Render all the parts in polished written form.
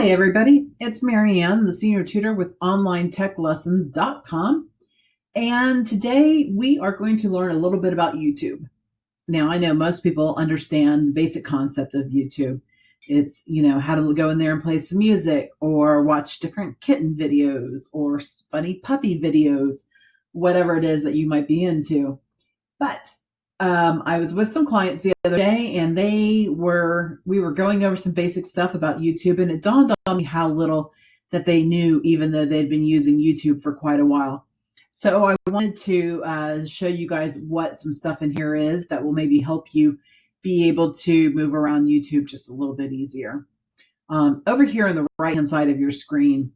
Hi, everybody. It's Marianne, the senior tutor with OnlineTechLessons.com. And today we are going to learn a little bit about YouTube. Now, I know most people understand the basic concept of YouTube. It's, how to go in there and play some music or watch different kitten videos or funny puppy videos, whatever it is that you might be into. But I was with some clients the other day, and we were going over some basic stuff about YouTube, and it dawned on me how little that they knew, even though they'd been using YouTube for quite a while. So I wanted to show you guys what some stuff in here is that will maybe help you be able to move around YouTube just a little bit easier. Over here on the right-hand side of your screen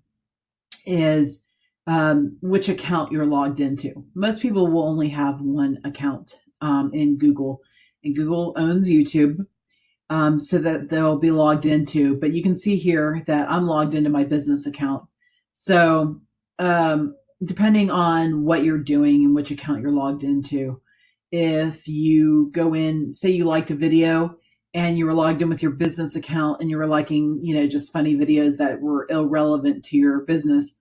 is which account you're logged into. Most people will only have one account in Google, and Google owns YouTube, so that they'll be logged into. But you can see here that I'm logged into my business account. So depending on what you're doing and which account you're logged into, if you go in, say you liked a video and you were logged in with your business account and you were liking, just funny videos that were irrelevant to your business,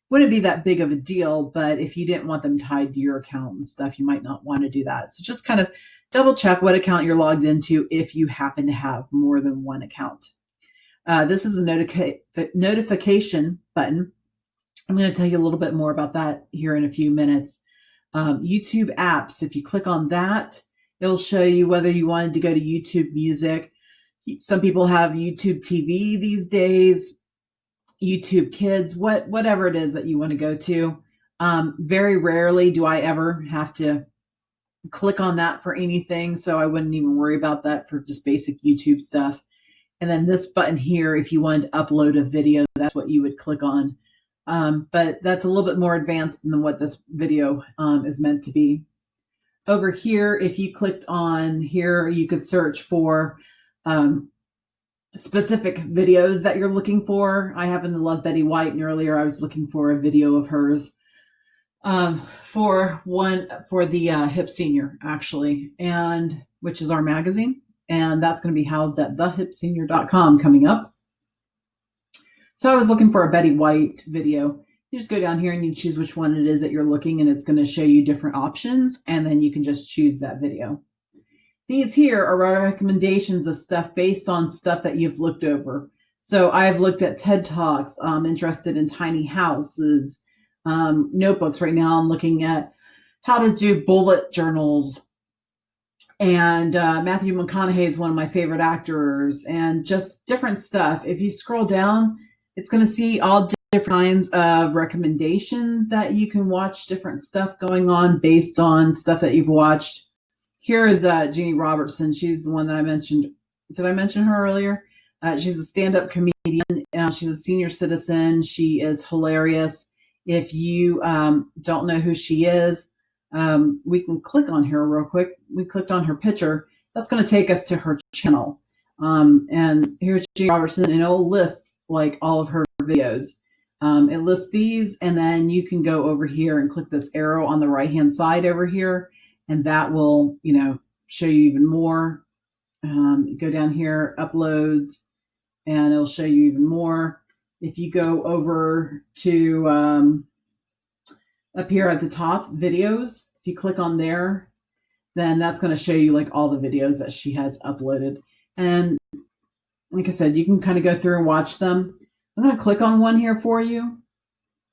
wouldn't be that big of a deal. But if you didn't want them tied to your account and stuff, you might not want to do that. So just kind of double check what account you're logged into if you happen to have more than one account. This is a notification button. I'm going to tell you a little bit more about that here in a few minutes. YouTube apps, if you click on that, it'll show you whether you wanted to go to YouTube Music. Some people have YouTube TV these days, YouTube Kids, whatever it is that you want to go to. Very rarely do I ever have to click on that for anything, so I wouldn't even worry about that for just basic YouTube stuff. And then this button here, if you wanted to upload a video, that's what you would click on. But that's a little bit more advanced than what this video is meant to be. Over here, if you clicked on here, you could search for specific videos that you're looking for. I happen to love Betty White, and earlier I was looking for a video of hers for the Hip Senior, actually, and which is our magazine, and that's going to be housed at thehipsenior.com coming up. So I was looking for a Betty White video. You just go down here and you choose which one it is that you're looking, and it's going to show you different options, and then you can just choose that video. These here are recommendations of stuff based on stuff that you've looked over. So I've looked at TED Talks. I'm interested in tiny houses, notebooks. Right now I'm looking at how to do bullet journals. And Matthew McConaughey is one of my favorite actors, and just different stuff. If you scroll down, it's going to see all different kinds of recommendations that you can watch, different stuff going on based on stuff that you've watched. Here is Jeannie Robertson. She's the one that I mentioned. Did I mention her earlier? She's a stand-up comedian. She's a senior citizen. She is hilarious. If you don't know who she is, we can click on her real quick. We clicked on her picture. That's going to take us to her channel. And here's Jeannie Robertson, and it'll list like all of her videos. It lists these, and then you can go over here and click this arrow on the right-hand side over here, and that will, show you even more. Go down here, uploads, and it'll show you even more. If you go over to up here at the top, videos, if you click on there, then that's going to show you like all the videos that she has uploaded. And like I said, you can kind of go through and watch them. I'm going to click on one here for you,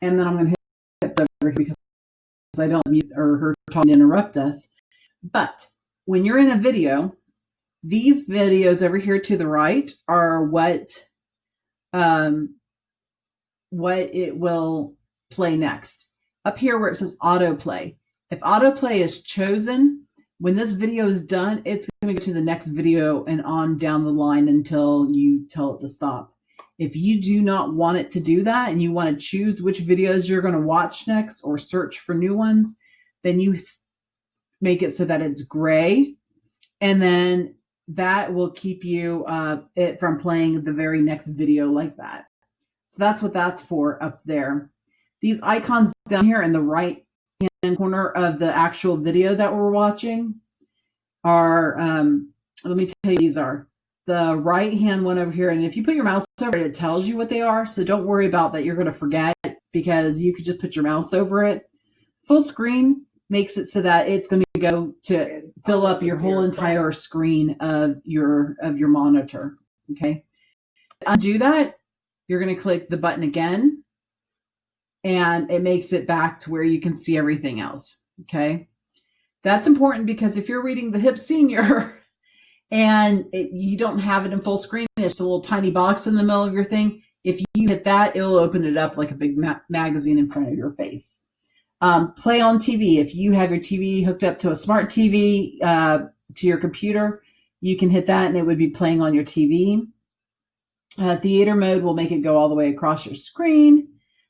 and then I'm going to hit over here because I don't mute or her talking to interrupt us. But when you're in a video, these videos over here to the right are what it will play next. Up here where it says autoplay. If autoplay is chosen, when this video is done, it's going to go to the next video and on down the line until you tell it to stop. If you do not want it to do that and you want to choose which videos you're going to watch next or search for new ones, then you make it so that it's gray, and then that will keep you it from playing the very next video like that. So that's what that's for up there. These icons down here in the right hand corner of the actual video that we're watching are, let me tell you, these are the right-hand one over here. And if you put your mouse over it, it tells you what they are. So don't worry about that you're going to forget, because you could just put your mouse over it. Full screen makes it so that it's going to go to fill up your whole entire screen of your monitor. Okay. To undo that, you're going to click the button again, and it makes it back to where you can see everything else. Okay. That's important, because if you're reading the Hip Senior and you don't have it in full screen, it's a little tiny box in the middle of your thing. If you hit that, it'll open it up like a big magazine in front of your face. Play on TV. If you have your TV hooked up to a smart TV, to your computer, you can hit that and it would be playing on your TV. Theater mode will make it go all the way across your screen.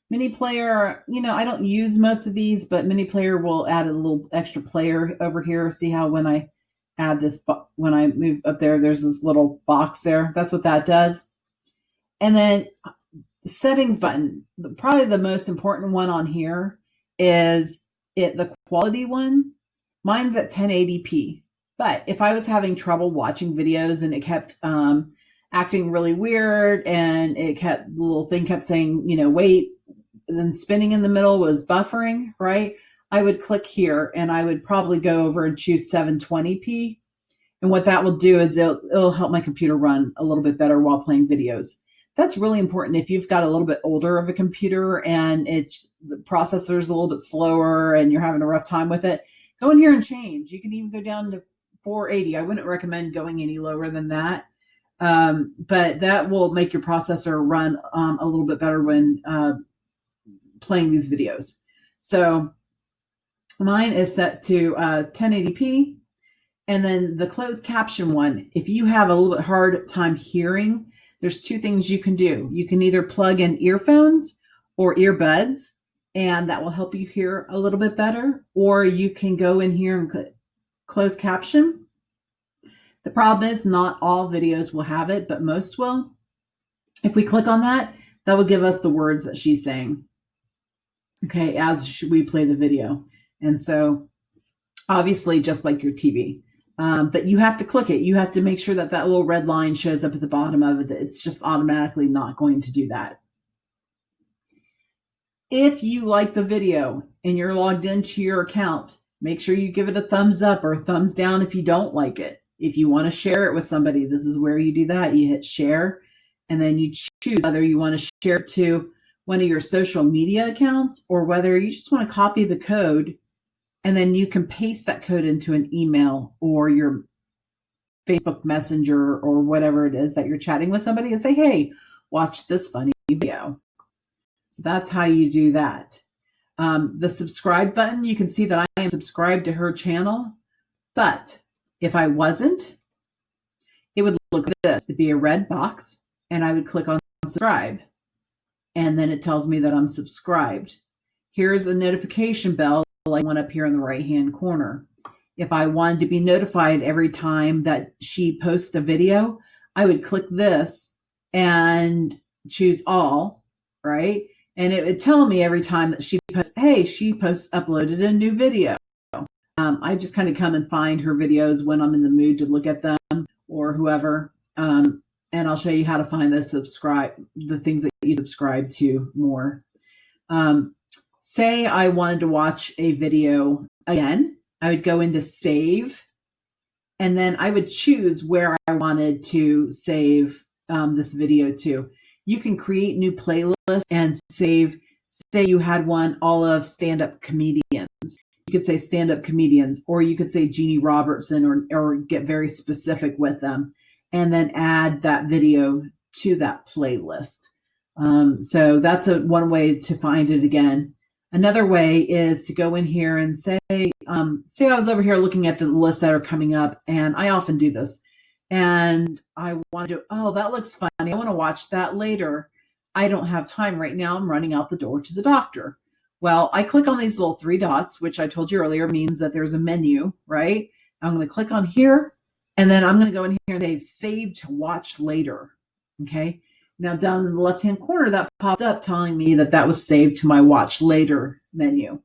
Mini player, I don't use most of these, but mini player will add a little extra player over here. See how when I add this, when I move up there, there's this little box there. That's what that does. And then the settings button, probably the most important one on here is the quality one. Mine's at 1080p. But if I was having trouble watching videos and it kept acting really weird, and the little thing kept saying, wait, and then spinning in the middle was buffering, right? I would click here and I would probably go over and choose 720p. And what that will do is it'll help my computer run a little bit better while playing videos. That's really important if you've got a little bit older of a computer and the processor's a little bit slower and you're having a rough time with it. Go in here and change. You can even go down to 480. I wouldn't recommend going any lower than that. But that will make your processor run a little bit better when playing these videos. So mine is set to 1080p. And then the closed caption one, if you have a little bit hard time hearing, there's two things you can do. You can either plug in earphones or earbuds, and that will help you hear a little bit better. Or you can go in here and click closed caption. The problem is not all videos will have it, but most will. If we click on that, that will give us the words that she's saying, okay, as we play the video. And so obviously just like your TV. But you have to click it. You have to make sure that that little red line shows up at the bottom of it. That it's just automatically not going to do that. If you like the video and you're logged into your account, make sure you give it a thumbs up or a thumbs down if you don't like it. If you want to share it with somebody, this is where you do that. You hit share, and then you choose whether you want to share it to one of your social media accounts or whether you just want to copy the code. And then you can paste that code into an email or your Facebook Messenger or whatever it is that you're chatting with somebody and say, hey, watch this funny video. So that's how you do that. The subscribe button, you can see that I am subscribed to her channel. But if I wasn't, it would look like this. It'd be a red box, and I would click on subscribe. And then it tells me that I'm subscribed. Here's a notification bell, like one up here in the right-hand corner. If I wanted to be notified every time that she posts a video, I would click this and choose all, right? And it would tell me every time that she posts, hey, she uploaded a new video. I just kind of come and find her videos when I'm in the mood to look at them or whoever. And I'll show you how to find the things that you subscribe to more. Say I wanted to watch a video again, I would go into save, and then I would choose where I wanted to save this video to. You can create new playlists and save, say you had one all of stand-up comedians. You could say stand-up comedians, or you could say Jeannie Robertson, or get very specific with them, and then add that video to that playlist. So that's one way to find it again. Another way is to go in here and say I was over here looking at the lists that are coming up, and I often do this, and I want to, oh, that looks funny. I want to watch that later. I don't have time right now. I'm running out the door to the doctor. Well, I click on these little three dots, which I told you earlier means that there's a menu, right? I'm going to click on here, and then I'm going to go in here and say save to watch later. Okay. Now down in the left-hand corner, that popped up telling me that that was saved to my watch later menu.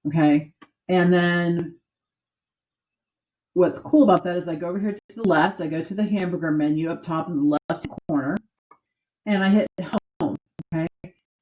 Okay. And then what's cool about that is I go over here to the left, I go to the hamburger menu up top in the left corner, and I hit home. Okay,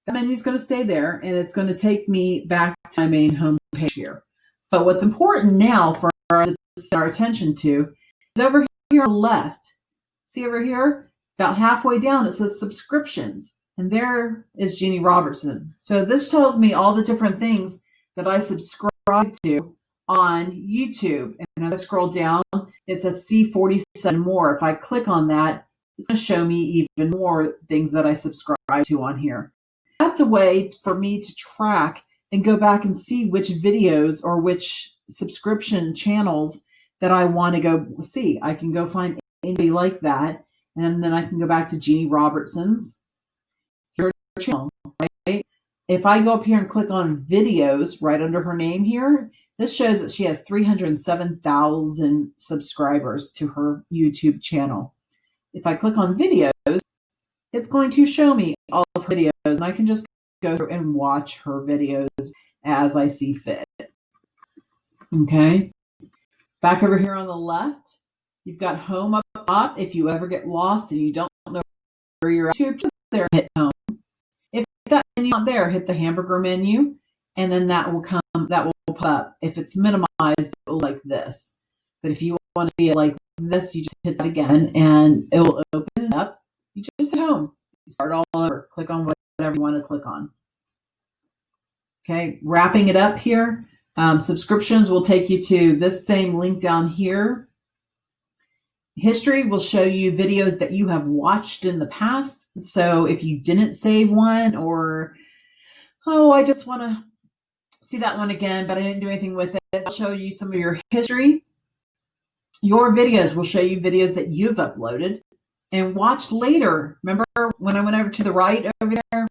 that menu is going to stay there, and it's going to take me back to my main home page here. But what's important now for us to set our attention to is over here on the left. See over here, about halfway down, it says subscriptions, and there is Jeannie Robertson. So this tells me all the different things that I subscribe to on YouTube. And as I scroll down, it says see 47 more. If I click on that, it's going to show me even more things that I subscribe to on here. That's a way for me to track and go back and see which videos or which subscription channels that I want to go see. I can go find anybody like that, and then I can go back to Jeannie Robertson's channel, right? If I go up here and click on videos right under her name here, this shows that she has 307,000 subscribers to her YouTube channel. If I click on videos, it's going to show me all of her videos, and I can just go through and watch her videos as I see fit. Okay. Back over here on the left, you've got home up top. If you ever get lost and you don't know where you're at, just there, hit home. If that menu's not there, hit the hamburger menu, and then that will pop up. If it's minimized, it will look like this. But if you want to see it like this, you just hit that again, and it will open it up. You just hit home. You start all over. Click on whatever you want to click on. Okay, wrapping it up here. Subscriptions will take you to this same link down here. History will show you videos that you have watched in the past. So if you didn't save one, or, oh, I just want to see that one again, but I didn't do anything with it, I'll show you some of your history. Your videos will show you videos that you've uploaded and watch later. Remember when I went over to the right over there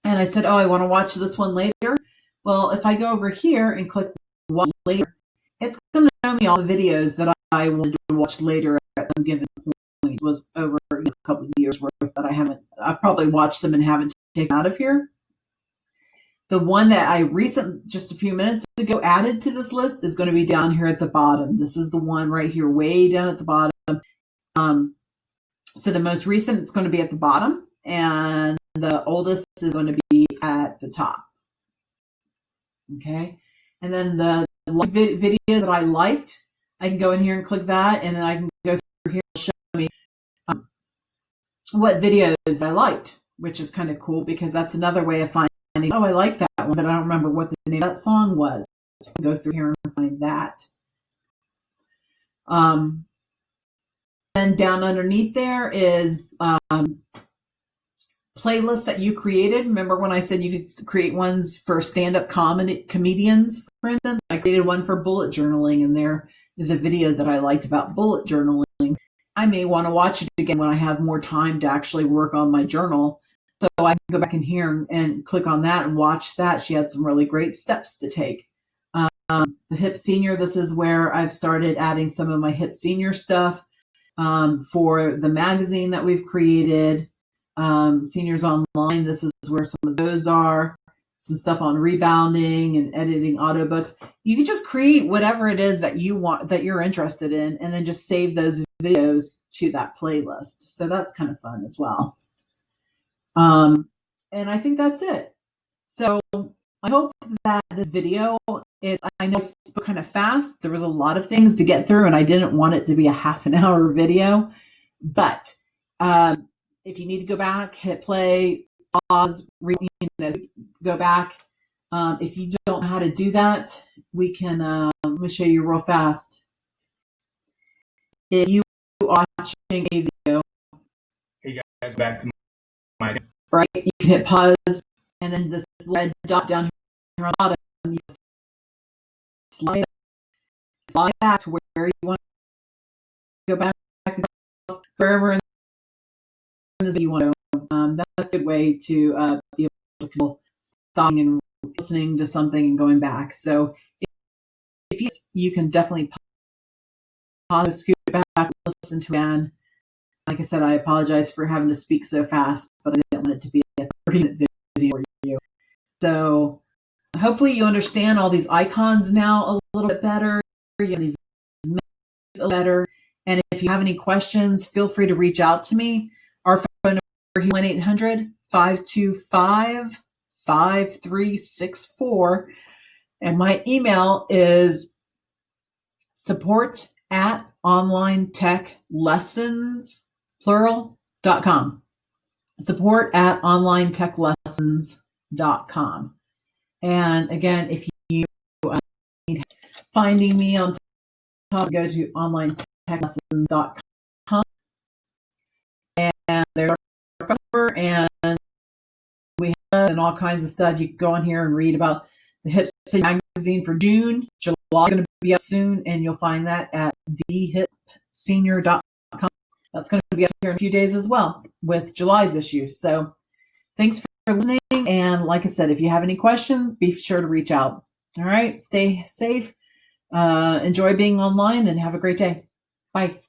and I said, oh, I want to watch this one later? Well, if I go over here and click watch later, it's going to show me all the videos that I wanted to watch later at some given point. It was over a couple of years worth that I've probably watched them and haven't taken out of here. The one that I just a few minutes ago added to this list is going to be down here at the bottom. This is the one right here, way down at the bottom. So the most recent, it's going to be at the bottom, and the oldest is going to be at the top. Okay. And then the videos that I liked, I can go in here and click that, and then I can go through here and show me what videos I liked, which is kind of cool because that's another way of finding, oh, I like that one, but I don't remember what the name of that song was. So I can go through here and find that. Then down underneath there is playlists that you created. Remember when I said you could create ones for stand-up comedians, for instance? I created one for bullet journaling, and there is a video that I liked about bullet journaling. I may want to watch it again when I have more time to actually work on my journal. So I can go back in here and click on that and watch that. She had some really great steps to take. The Hip Senior, this is where I've started adding some of my Hip Senior stuff for the magazine that we've created. Seniors Online, this is where some of those are. Some stuff on rebounding and editing audiobooks. You can just create whatever it is that you want, that you're interested in, and then just save those videos to that playlist. So that's kind of fun as well. And I think that's it. So I hope that this video is, I know I spoke kind of fast. There was a lot of things to get through, and I didn't want it to be a half an hour video. But if you need to go back, hit play, pause, go back. If you don't know how to do that, we can, let me show you real fast. If you are watching a video, hey guys, back to my right, you can hit pause, and then this red dot down here on the bottom, you just slide back to where you want to go back, wherever in the video you want to. That's a good way to be able to stop and listening to something and going back. So if you can definitely pause, scoot back, listen to it again. Like I said, I apologize for having to speak so fast, but I didn't want it to be a 30-minute video for you. So hopefully you understand all these icons now a little bit better. You have these a letter. And if you have any questions, feel free to reach out to me. Our phone number is 1-800-525-5364. And my email is support@onlinetechlessons.com. support@onlinetechlessons.com. And again, if you need finding me on top, go to onlinetechlessons.com. And there's our phone number, and we have and all kinds of stuff. You can go on here and read about the Hip Senior magazine for June. July is going to be up soon, and you'll find that at thehipsenior.com. That's going to be up here in a few days as well with July's issue. So thanks for listening. And like I said, if you have any questions, be sure to reach out. All right. Stay safe. Enjoy being online and have a great day. Bye.